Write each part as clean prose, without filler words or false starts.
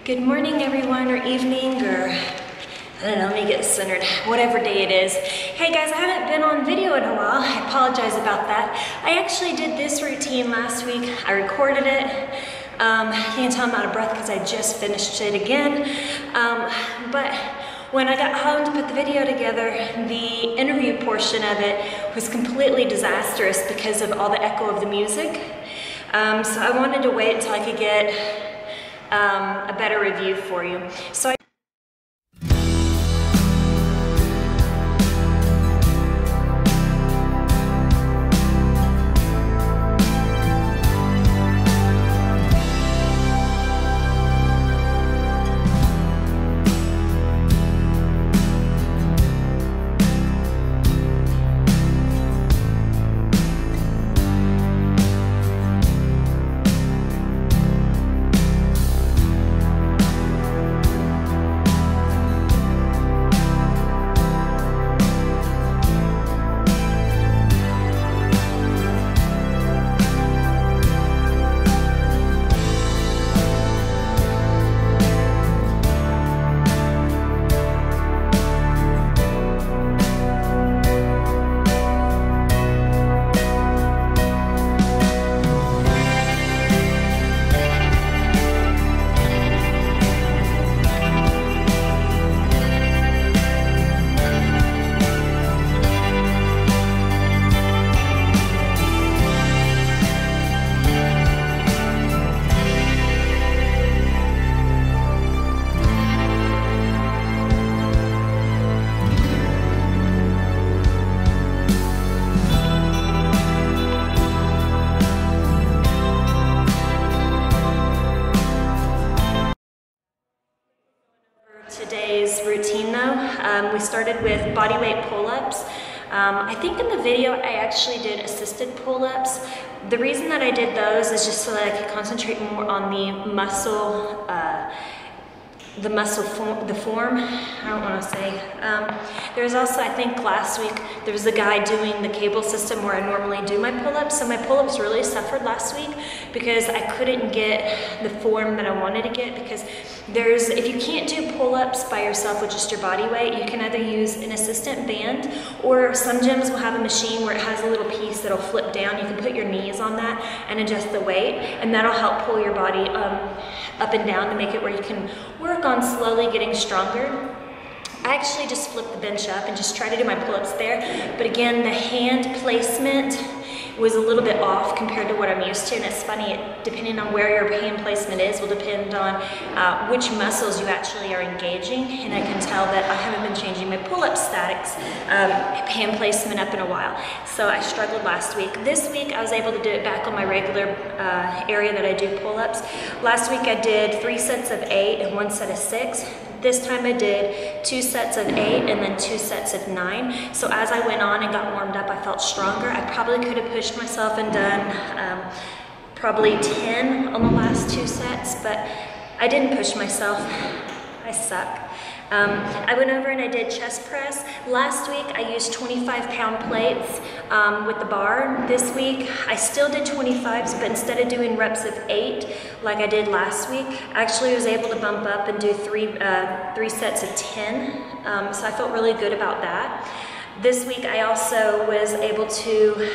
Good morning, everyone, or evening, or I don't know, let me get centered, whatever day it is. Hey guys, I haven't been on video in a while. I apologize about that. I actually did this routine last week. I recorded it. You can tell I'm out of breath because I just finished it again. But when I got home to put the video together, the interview portion of it was completely disastrous because of all the echo of the music. So I wanted to wait until I could get a better review for you. So today's routine though, we started with body weight pull-ups. I think in the video I actually did assisted pull-ups. The reason that I did those is just so that I could concentrate more on the muscle, form, I don't want to say. There was also, I think last week, there was a guy doing the cable system where I normally do my pull-ups. So my pull-ups really suffered last week because I couldn't get the form that I wanted to get, because if you can't do pull-ups by yourself with just your body weight, you can either use an assistant band, or some gyms will have a machine where it has a little piece that'll flip down. You can put your knees on that and adjust the weight, and that'll help pull your body up and down to make it where you can work on slowly getting stronger. I actually just flipped the bench up and just try to do my pull-ups there, but again, the hand placement was a little bit off compared to what I'm used to, and it's funny, depending on where your hand placement is will depend on which muscles you actually are engaging, and I can tell that I haven't been changing my pull-up statics, hand placement up in a while, so I struggled last week. This week I was able to do it back on my regular area that I do pull-ups. Last week I did 3 sets of 8 and 1 set of 6. This time I did 2 sets of 8 and then 2 sets of 9. So as I went on and got warmed up, I felt stronger. I probably could have pushed myself and done probably 10 on the last 2 sets, but I didn't push myself. I suck. I went over and I did chest press. Last week I used 25-pound plates with the bar. This week I still did 25s, but instead of doing reps of 8 like I did last week, I actually was able to bump up and do 3 sets of 10. So I felt really good about that. This week I also was able to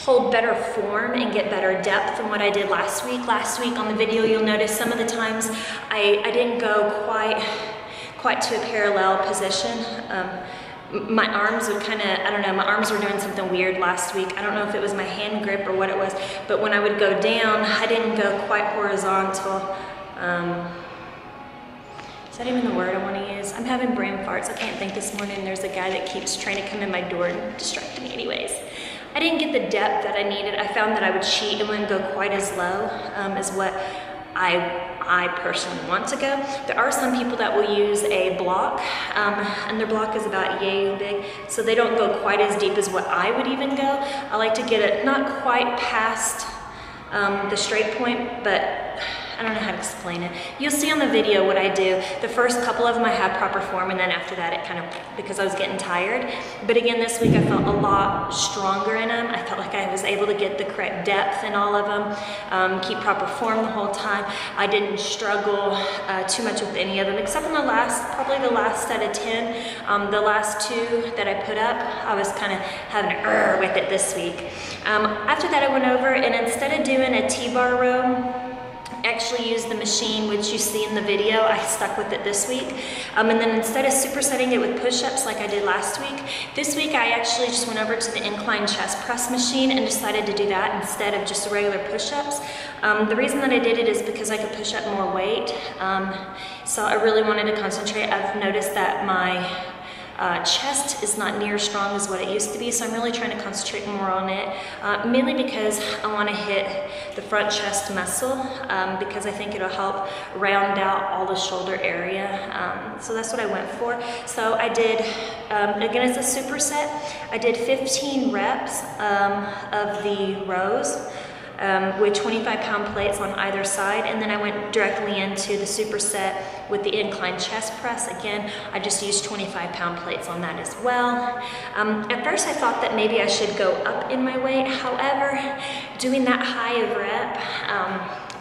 hold better form and get better depth than what I did last week. Last week on the video, you'll notice some of the times I didn't go quite to a parallel position. My arms would kind of, I don't know, my arms were doing something weird last week. I don't know if it was my hand grip or what it was, but when I would go down, I didn't go quite horizontal. Is that even the word I want to use? I'm having brain farts. I can't think this morning. There's a guy that keeps trying to come in my door and distract me anyways. I didn't get the depth that I needed. I found that I would cheat and wouldn't go quite as low as what I personally want to go. There are some people that will use a block, and their block is about yay big, so they don't go quite as deep as what I would even go. I like to get it not quite past the straight point, but I don't know how to explain it. You'll see on the video what I do. The first couple of them I had proper form, and then after that it kind of, because I was getting tired. But again, this week I felt a lot stronger in them. I felt like I was able to get the correct depth in all of them, keep proper form the whole time. I didn't struggle too much with any of them, except in the last, probably the last set of 10. The last 2 that I put up, I was kind of having an with it this week. After that I went over, and instead of doing a T-bar row, actually used the machine which you see in the video. I stuck with it this week. And then instead of supersetting it with push-ups like I did last week, this week I actually just went over to the incline chest press machine and decided to do that instead of just regular push-ups. The reason that I did it is because I could push up more weight. So I really wanted to concentrate. I've noticed that my chest is not near as strong as what it used to be, so I'm really trying to concentrate more on it, mainly because I want to hit the front chest muscle, because I think it'll help round out all the shoulder area. So that's what I went for. So I did, again, as a superset, I did 15 reps of the rows, with 25-pound plates on either side, and then I went directly into the superset with the incline chest press. Again, I just used 25-pound plates on that as well. At first I thought that maybe I should go up in my weight. However, doing that high of rep,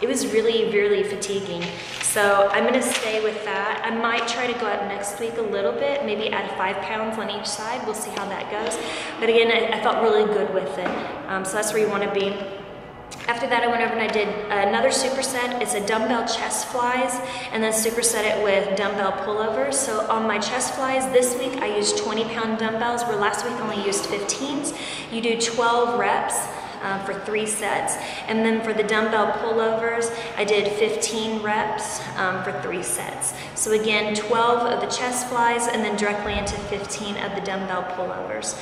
it was really, really fatiguing. So I'm gonna stay with that. I might try to go up next week a little bit, maybe add 5 pounds on each side. We'll see how that goes. But again, I felt really good with it. So that's where you wanna be. After that, I went over and I did another superset. It's a dumbbell chest flies, and then superset it with dumbbell pullovers. So on my chest flies this week, I used 20-pound dumbbells, where last week I only used 15s. You do 12 reps for 3 sets. And then for the dumbbell pullovers, I did 15 reps for 3 sets. So again, 12 of the chest flies, and then directly into 15 of the dumbbell pullovers.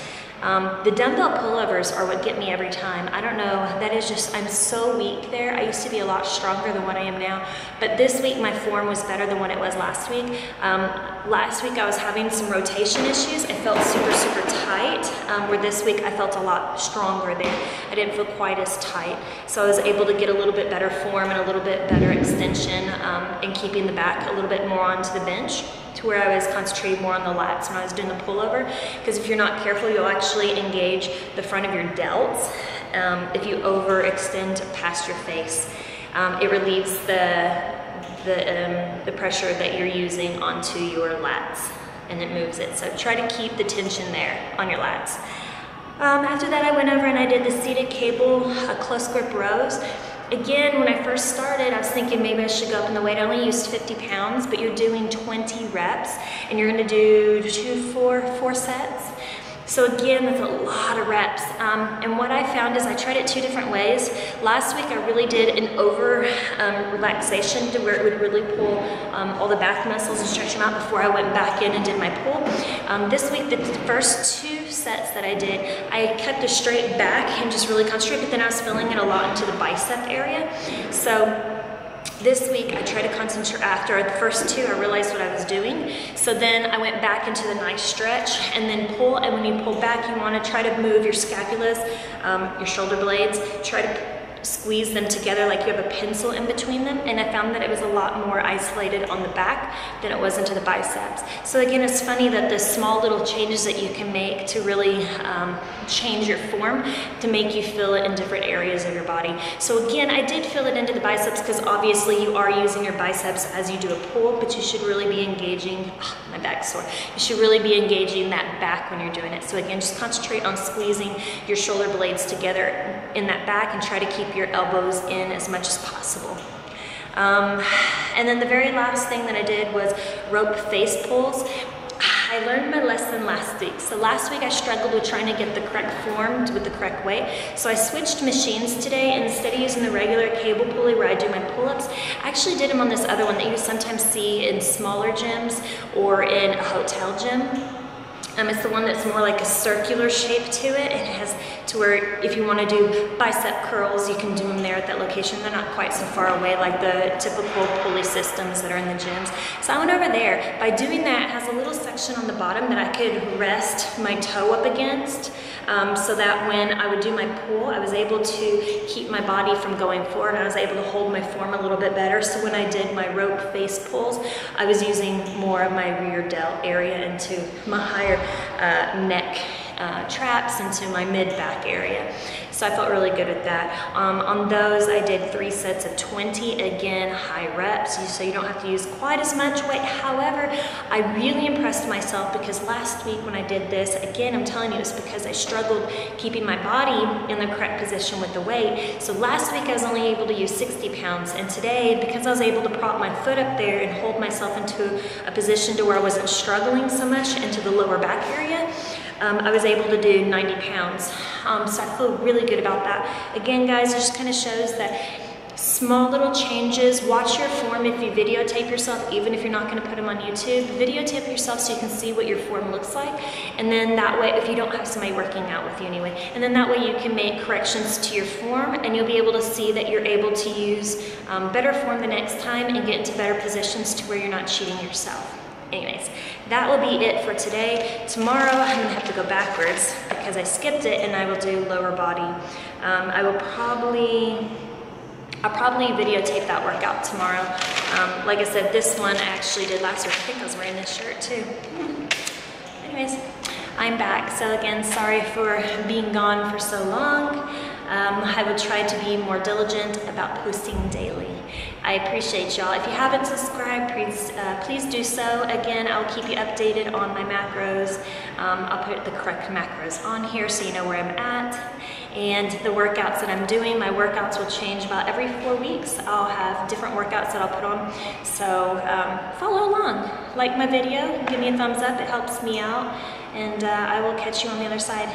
The dumbbell pullovers are what get me every time. I don't know, that is just, I'm so weak there. I used to be a lot stronger than what I am now, but this week my form was better than what it was last week. Last week I was having some rotation issues. I felt super, super tight, where this week I felt a lot stronger there. I didn't feel quite as tight. So I was able to get a little bit better form and a little bit better extension, and keeping the back a little bit more onto the bench, to where I was concentrating more on the lats when I was doing the pullover. Because if you're not careful, you'll actually engage the front of your delts if you overextend past your face. It relieves the pressure that you're using onto your lats, and it moves it. So try to keep the tension there on your lats. After that, I went over and I did the seated cable close grip rows. Again, when I first started, I was thinking maybe I should go up in the weight. I only used 50 pounds, but you're doing 20 reps, and you're gonna do 4 sets. So again, that's a lot of reps. And what I found is I tried it 2 different ways. Last week, I really did an over relaxation, to where it would really pull all the back muscles and stretch them out before I went back in and did my pull. This week, the first 2 sets that I did, I kept a straight back and just really concentrate, but then I was feeling it a lot into the bicep area. So this week, I tried to concentrate. After the first 2, I realized what I was doing. So then I went back into the nice stretch and then pull. And when you pull back, you want to try to move your scapulas, your shoulder blades, try to squeeze them together like you have a pencil in between them. And I found that it was a lot more isolated on the back than it was into the biceps. So again, it's funny that the small little changes that you can make to really change your form to make you feel it in different areas of your body. So again, I did feel it into the biceps, because obviously you are using your biceps as you do a pull, but you should really be engaging, my back's sore. You should really be engaging that back when you're doing it. So again, just concentrate on squeezing your shoulder blades together in that back, and try to keep your elbows in as much as possible. And then the very last thing that I did was rope face pulls. I learned my lesson last week. So last week I struggled with trying to get the correct form with the correct weight. So I switched machines today, and instead of using the regular cable pulley where I do my pull-ups, I actually did them on this other one that you sometimes see in smaller gyms or in a hotel gym. It's the one that's more like a circular shape to it. It has to where if you want to do bicep curls, you can do them there at that location. They're not quite so far away like the typical pulley systems that are in the gyms. So I went over there. By doing that, it has a little section on the bottom that I could rest my toe up against. so that when I would do my pull, I was able to keep my body from going forward. I was able to hold my form a little bit better. So when I did my rope face pulls, I was using more of my rear delt area into my higher neck traps, into my mid-back area. So I felt really good at that. On those, I did 3 sets of 20, again, high reps, so you don't have to use quite as much weight. However, I really impressed myself because last week when I did this, again, I'm telling you, it's because I struggled keeping my body in the correct position with the weight. So last week I was only able to use 60 pounds, and today, because I was able to prop my foot up there and hold myself into a position to where I wasn't struggling so much into the lower back area, I was able to do 90 pounds. So I feel really good about that. Again, guys, it just kind of shows that small little changes. Watch your form. If you videotape yourself, even if you're not going to put them on YouTube, videotape yourself so you can see what your form looks like. And then that way, if you don't have somebody working out with you anyway, and then that way you can make corrections to your form, and you'll be able to see that you're able to use better form the next time and get into better positions to where you're not cheating yourself. Anyways, that will be it for today. Tomorrow, I'm gonna have to go backwards because I skipped it, and I will do lower body. I'll probably videotape that workout tomorrow. Like I said, this one I actually did last week. I think I was wearing this shirt too. Anyways, I'm back. So again, sorry for being gone for so long. I will try to be more diligent about posting daily. I appreciate y'all. If you haven't subscribed, please do so. Again, I'll keep you updated on my macros. I'll put the correct macros on here so you know where I'm at. And the workouts that I'm doing, my workouts will change about every 4 weeks. I'll have different workouts that I'll put on. So follow along. Like my video, give me a thumbs up, it helps me out. And I will catch you on the other side.